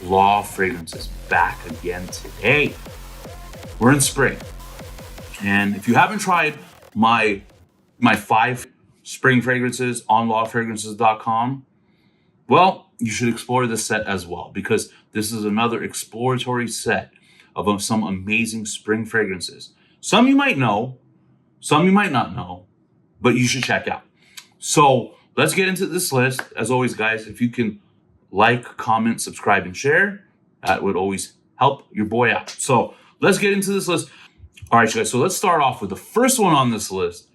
Law Fragrances back again today. We're in spring. And if you haven't tried my 5 spring fragrances on lawfragrances.com, well, you should explore this set as well, because this is another exploratory set of some amazing spring fragrances. Some you might know, some you might not know, but you should check out. So let's get into this list. As always, guys, if you can like, comment, subscribe, and share, that would always help your boy out. So let's get into this list. All right, guys, so let's start off with the first one on this list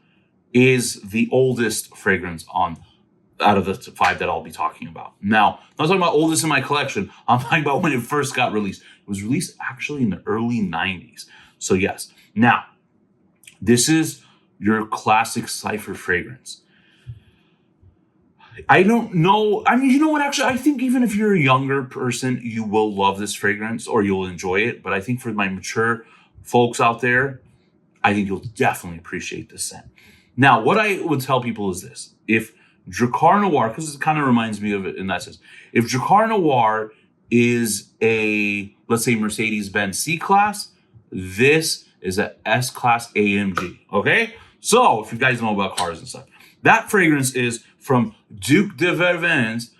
is the oldest fragrance out of the 5 that I'll be talking about. Now, I'm not talking about oldest in my collection. I'm talking about when it first got released. It was released actually in the early 90s. So yes. Now, this is your classic Cypher fragrance. I don't know. I mean, you know what? Actually, I think even if you're a younger person, you will love this fragrance or you'll enjoy it. But I think for my mature folks out there, I think you'll definitely appreciate this scent. Now, what I would tell people is this. If Drakkar Noir, because it kind of reminds me of it in that sense. If Drakkar Noir is a, let's say, Mercedes-Benz C-Class, this is a S-Class AMG, okay? So, if you guys know about cars and stuff. That fragrance is from Duc de Vervennes,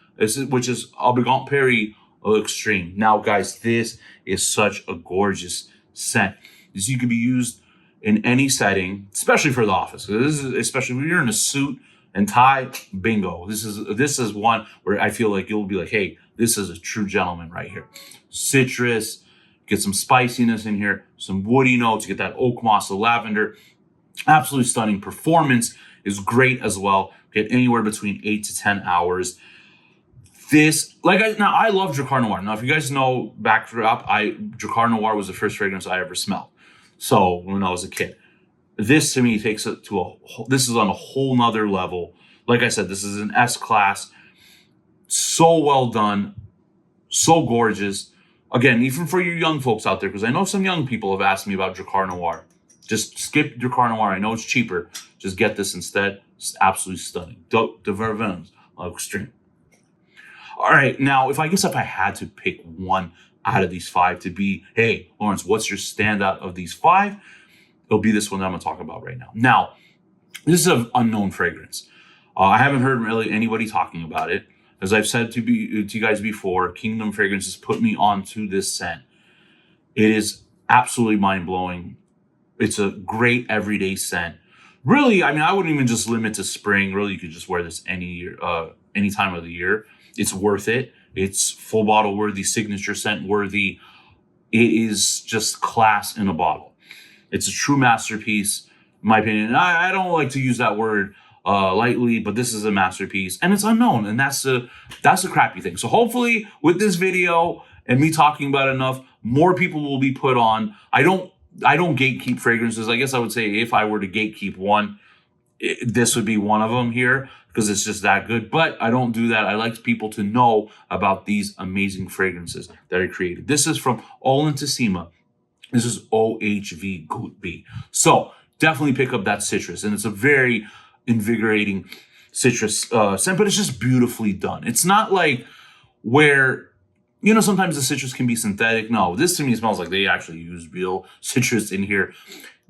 which is Obligant Paris Extreme. Now, guys, this is such a gorgeous scent. This you can be used in any setting, especially for the office. This is especially when you're in a suit and tie, bingo. This is one where I feel like you'll be like, hey, this is a true gentleman right here. Citrus, get some spiciness in here, some woody notes, get that oak moss, the lavender. Absolutely stunning. Performance is great as well. Get anywhere between 8 to 10 hours. Now I love Drakkar Noir. Now, if you guys know backdrop, Drakkar Noir was the first fragrance I ever smelled. So when I was a kid, this to me takes it to this is on a whole nother level. Like I said, this is an S-Class. So well done. So gorgeous. Again, even for you young folks out there, because I know some young people have asked me about Drakkar Noir. Just skip Drakkar Noir. I know it's cheaper. Just get this instead. It's absolutely stunning. Duc de Vervennes Extreme. All right. Now, if I had to pick one out of these 5 to be, hey, Lawrence, what's your standout of these 5? It'll be this one that I'm going to talk about right now. Now, this is an unknown fragrance. I haven't heard really anybody talking about it. As I've said to you guys before, Kingdom Fragrances put me onto this scent. It is absolutely mind-blowing. It's a great everyday scent. Really, I mean, I wouldn't even just limit to spring. Really, you could just wear this any time of the year. It's worth it. It's full bottle worthy, signature scent worthy. It is just class in a bottle. It's a true masterpiece, in my opinion. And I don't like to use that word lightly, but this is a masterpiece, and it's unknown, and that's the crappy thing. So hopefully, with this video and me talking about it enough, more people will be put on. I don't gatekeep fragrances. I guess I would say if I were to gatekeep one, this would be one of them here, because it's just that good. But I don't do that. I like people to know about these amazing fragrances that I created. This is from Olentissima. This is OHV Gut B. So definitely pick up that citrus. And it's a very invigorating citrus scent, but it's just beautifully done. It's not like where, you know, sometimes the citrus can be synthetic. No, this to me smells like they actually use real citrus in here.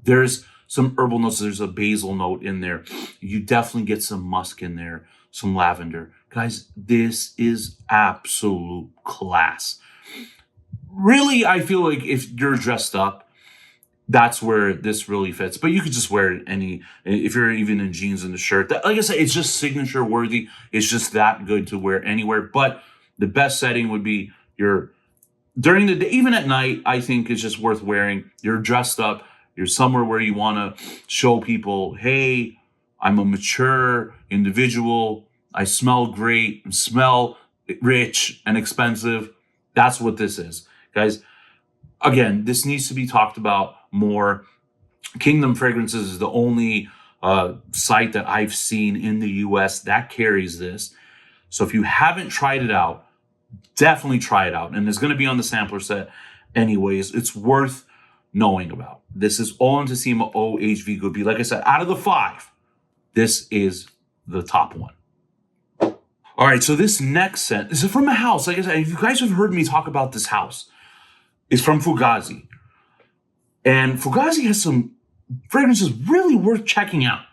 There's some herbal notes. There's a basil note in there. You definitely get some musk in there, some lavender. Guys, this is absolute class. Really, I feel like if you're dressed up, that's where this really fits. But you could just wear it if you're even in jeans and a shirt. Like I said, it's just signature worthy. It's just that good to wear anywhere. But the best setting would be during the day, even at night, I think it's just worth wearing. You're dressed up. You're somewhere where you want to show people, hey, I'm a mature individual. I smell great and smell rich and expensive. That's what this is. Guys, again, this needs to be talked about more. Kingdom Fragrances is the only site that I've seen in the US that carries this. So if you haven't tried it out, definitely try it out. And it's going to be on the sampler set anyways. It's worth knowing about. This is Olentissima OHV Gut B. Like I said, out of the 5, this is the top one. All right, so this next scent is from a house. Like I said, if you guys have heard me talk about this house, it's from Fugazi. And Fugazi has some fragrances really worth checking out.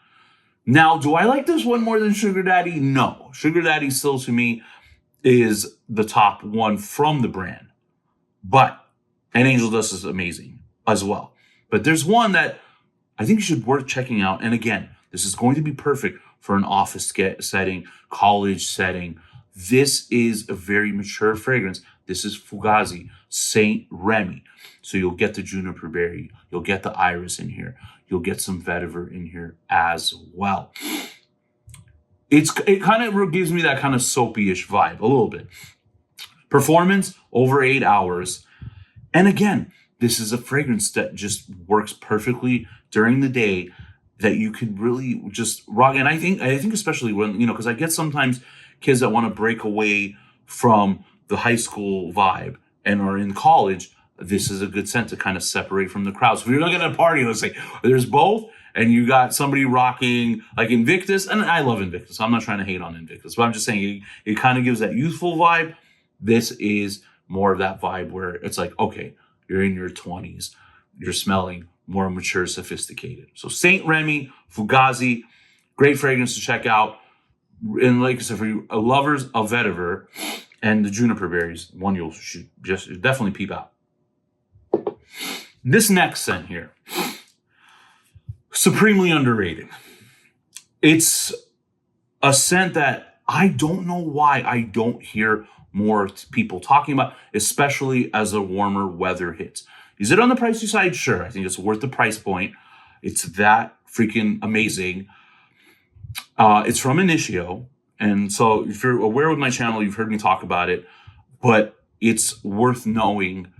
Now, do I like this one more than Sugar Daddy? No. Sugar Daddy still, to me, is the top one from the brand. And Angel Dust is amazing as well. But there's one that I think should worth checking out. And again, this is going to be perfect for an office setting, college setting. This is a very mature fragrance. This is Fugazi Saint Remy. So you'll get the juniper berry, you'll get the iris in here, you'll get some vetiver in here as well. It kind of gives me that kind of soapy-ish vibe a little bit. Performance over 8 hours. And again, this is a fragrance that just works perfectly during the day, that you could really just rock. And I think especially when, because I get sometimes kids that want to break away from the high school vibe and are in college. This is a good scent to kind of separate from the crowd. So if you're looking at a party, let's say there's both, and you got somebody rocking like Invictus, and I love Invictus. I'm not trying to hate on Invictus, but I'm just saying it kind of gives that youthful vibe. This is more of that vibe where it's like, okay, you're in your 20s, you're smelling more mature, sophisticated. So Saint Remy, Fugazi, great fragrance to check out. And like I said, for you lovers of vetiver and the juniper berries, one you should just definitely peep out. This next scent here, supremely underrated. It's a scent that I don't know why I don't hear more people talking about, especially as the warmer weather hits. Is it on the pricey side? Sure. I think it's worth the price point. It's that freaking amazing. It's from Initio. And so if you're aware of my channel, you've heard me talk about it, but it's worth knowing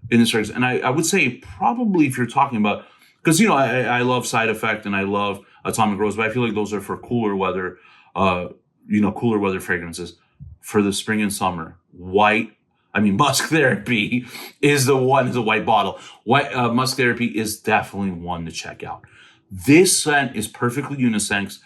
in this fragrance. And I would say probably if you're talking about, because, I love Side Effect and I love Atomic Rose, but I feel like those are for cooler weather, cooler weather fragrances. For the spring and summer, Musk Therapy is the one, is a white bottle. Musk Therapy is definitely one to check out. This scent is perfectly unisex.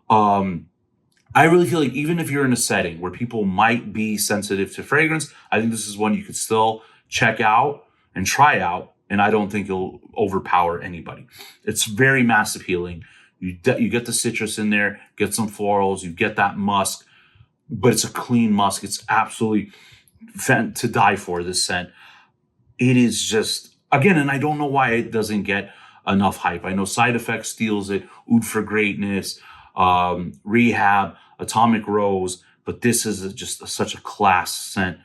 I really feel like even if you're in a setting where people might be sensitive to fragrance, I think this is one you could still check out and try out, and I don't think it'll overpower anybody. It's very mass appealing. You get the citrus in there, get some florals, you get that musk, but it's a clean musk. It's absolutely to die for, this scent. It is just, again, and I don't know why it doesn't get enough hype. I know Side Effects steals it, Oud for Greatness, Rehab, Atomic Rose, but this is just such a class scent.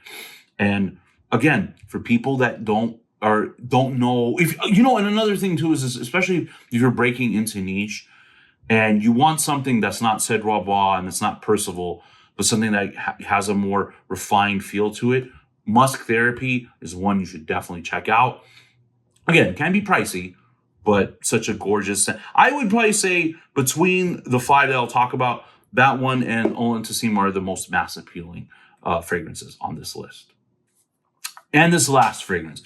And again, for people that don't know, and another thing too is especially if you're breaking into niche and you want something that's not Cedroit Bois and it's not Percival, but something that has a more refined feel to it, Musk Therapy is one you should definitely check out. Again, can be pricey, but such a gorgeous scent. I would probably say between the 5 that I'll talk about, that one and Olin Tassimo are the most mass appealing fragrances on this list. And this last fragrance,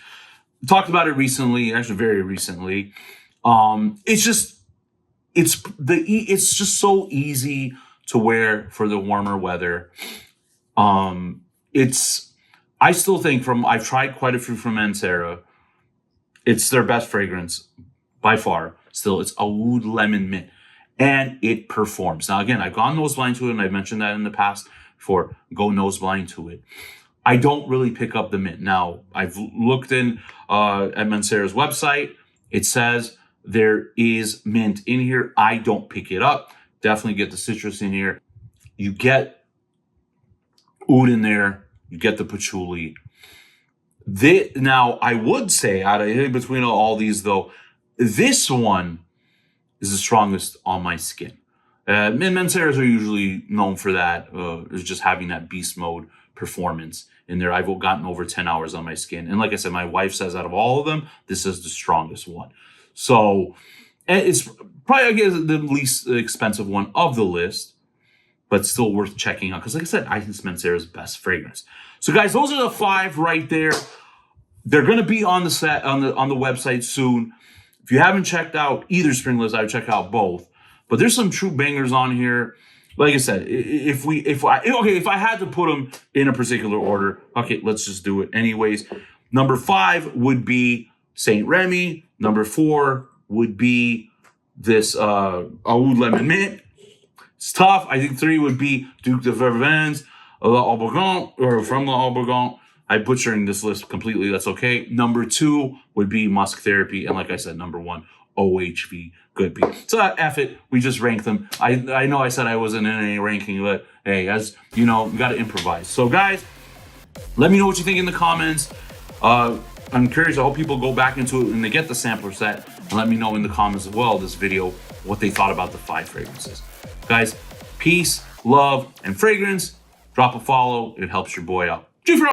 we talked about it recently, actually very recently. It's just so easy to wear for the warmer weather. I still think I've tried quite a few from Mancera. It's their best fragrance by far. Still, it's Oud Lemon Mint, and it performs. Now, again, I've gone nose blind to it, and I've mentioned that in the past before. Go nose blind to it. I don't really pick up the mint. Now, I've looked in at Mancera's website. It says there is mint in here. I don't pick it up. Definitely get the citrus in here. You get oud in there. You get the patchouli. Now, I would say, between all these, though, this one is the strongest on my skin. Manceras are usually known for that, is just having that beast mode performance in there. I've gotten over 10 hours on my skin. And like I said, my wife says out of all of them, this is the strongest one. So it's probably, I guess, the least expensive one of the list, but still worth checking out. Because like I said, I think it's Mancera's best fragrance. So guys, those are the 5 right there. They're going to be on the set on the website soon. If you haven't checked out either spring list, I would check out both. But there's some true bangers on here. like I said, if I had to put them in a particular order, okay, let's just do it anyways. Number 5 would be Saint Remy. Number 4 would be this Oud Lemon Mint. It's tough. I think 3 would be Duc de Vervins, La Albourgon, or from La Albourgon. I'm butchering this list completely. That's okay. Number 2 would be Musk Therapy. And like I said, number 1, OHV Good Beer. So F it. We just ranked them. I know I said I wasn't in any ranking, but hey, as you know, you got to improvise. So guys, let me know what you think in the comments. I'm curious. I hope people go back into it and they get the sampler set, and let me know in the comments as well, this video, what they thought about the 5 fragrances. Guys, peace, love, and fragrance. Drop a follow. It helps your boy out.